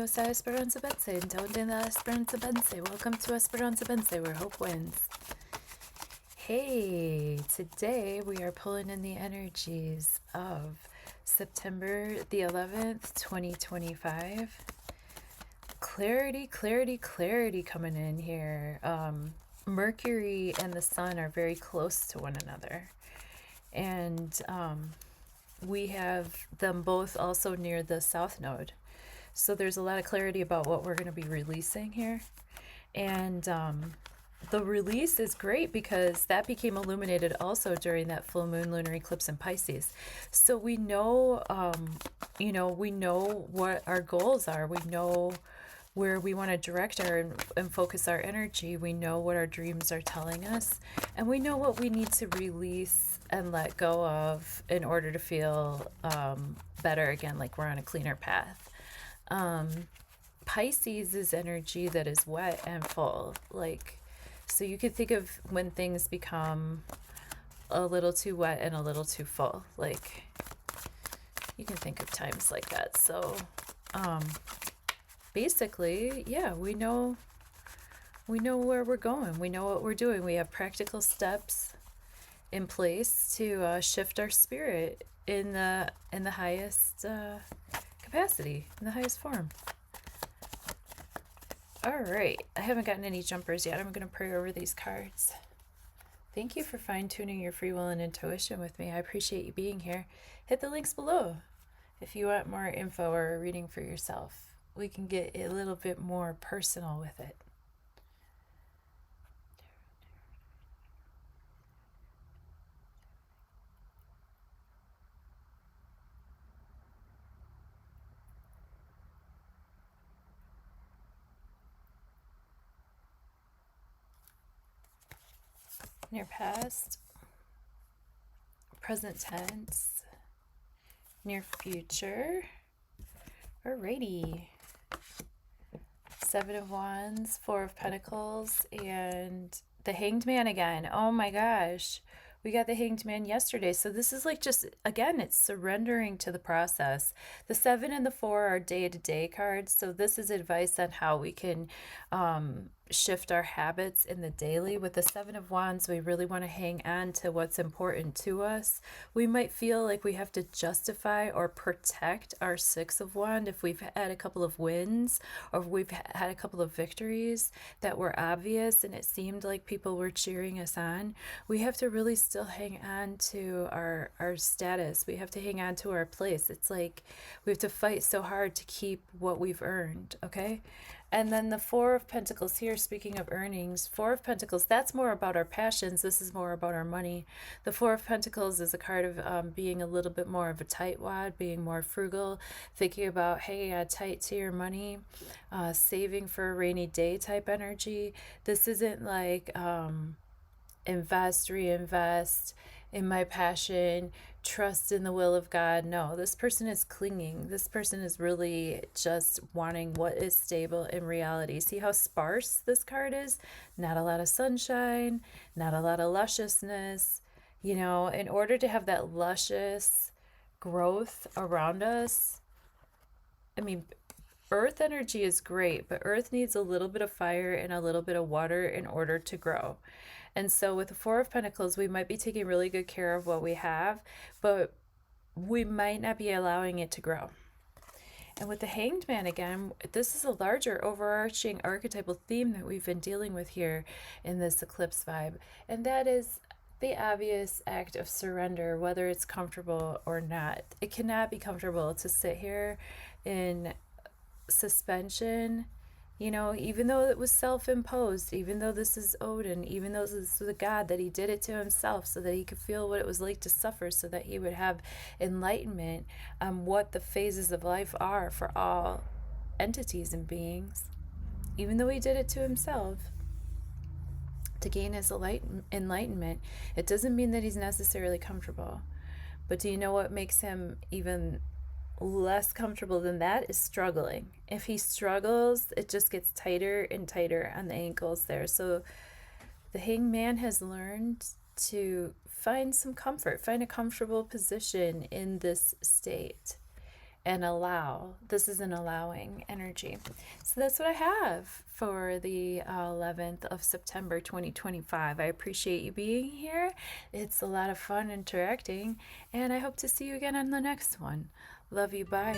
Bienvenidos a Esperanza Bense, donde la Esperanza Bense. Welcome to Esperanza Bense, where hope wins. Hey, today we are pulling in the energies of September the 11th, 2025. Clarity, clarity, clarity coming in here. Mercury and the sun are very close to one another. And we have them both also near the south node. So there's a lot of clarity about what we're going to be releasing here. And the release is great because that became illuminated also during that full moon lunar eclipse in Pisces. So we know, we know what our goals are. We know where we want to direct our and focus our energy. We know what our dreams are telling us. And we know what we need to release and let go of in order to feel better again, like we're on a cleaner path. Pisces is energy that is wet and full, so you could think of when things become a little too wet and a little too full, you can think of times like that. So basically, yeah, we know where we're going, we know what we're doing, we have practical steps in place to shift our spirit in the highest capacity, in the highest form. All right, I haven't gotten any jumpers yet. I'm going to pray over these cards. Thank you for fine-tuning your free will and intuition with me. I appreciate you being here. Hit the links below if you want more info or a reading for yourself. We can get a little bit more personal with it. Near past, present tense, near future. Alrighty. Seven of Wands, Four of Pentacles, and the Hanged Man again. Oh my gosh. We got the Hanged Man yesterday. So this is just, again, it's surrendering to the process. The 7 and the 4 are day-to-day cards. So this is advice on how we can shift our habits in the daily. With the 7 of Wands, we really want to hang on to what's important to us. We might feel like we have to justify or protect our 6 of Wands if we've had a couple of wins or if we've had a couple of victories that were obvious and it seemed like people were cheering us on. We have to really still hang on to our status. We have to hang on to our place. It's like we have to fight so hard to keep what we've earned, okay? And then the Four of Pentacles here, speaking of earnings, Four of Pentacles, that's more about our passions. This is more about our money. The Four of Pentacles is a card of being a little bit more of a tightwad, being more frugal, thinking about, hey, tight to your money, saving for a rainy day type energy. This isn't like invest, reinvest in my passion, trust in the will of God. No, this person is clinging. This person is really just wanting what is stable in reality. See how sparse this card is? Not a lot of sunshine, not a lot of lusciousness. In order to have that luscious growth around us, earth energy is great, but earth needs a little bit of fire and a little bit of water in order to grow. And so with the Four of Pentacles, we might be taking really good care of what we have, but we might not be allowing it to grow. And with the Hanged Man again, this is a larger overarching archetypal theme that we've been dealing with here in this eclipse vibe. And that is the obvious act of surrender, whether it's comfortable or not. It cannot be comfortable to sit here in suspension, even though it was self-imposed, even though this is Odin, even though this is the God, that he did it to himself so that he could feel what it was like to suffer, so that he would have enlightenment on what the phases of life are for all entities and beings. Even though he did it to himself to gain his enlightenment, it doesn't mean that he's necessarily comfortable. But do you know what makes him even less comfortable than that? Is struggling. If he struggles, it just gets tighter and tighter on the ankles there. So the Hanged Man has learned to find some comfort, find a comfortable position in this state. and allow. This is an allowing energy. So that's what I have for the 11th of September 2025. I appreciate you being here. It's a lot of fun interacting, and I hope to see you again on the next one. Love you. Bye.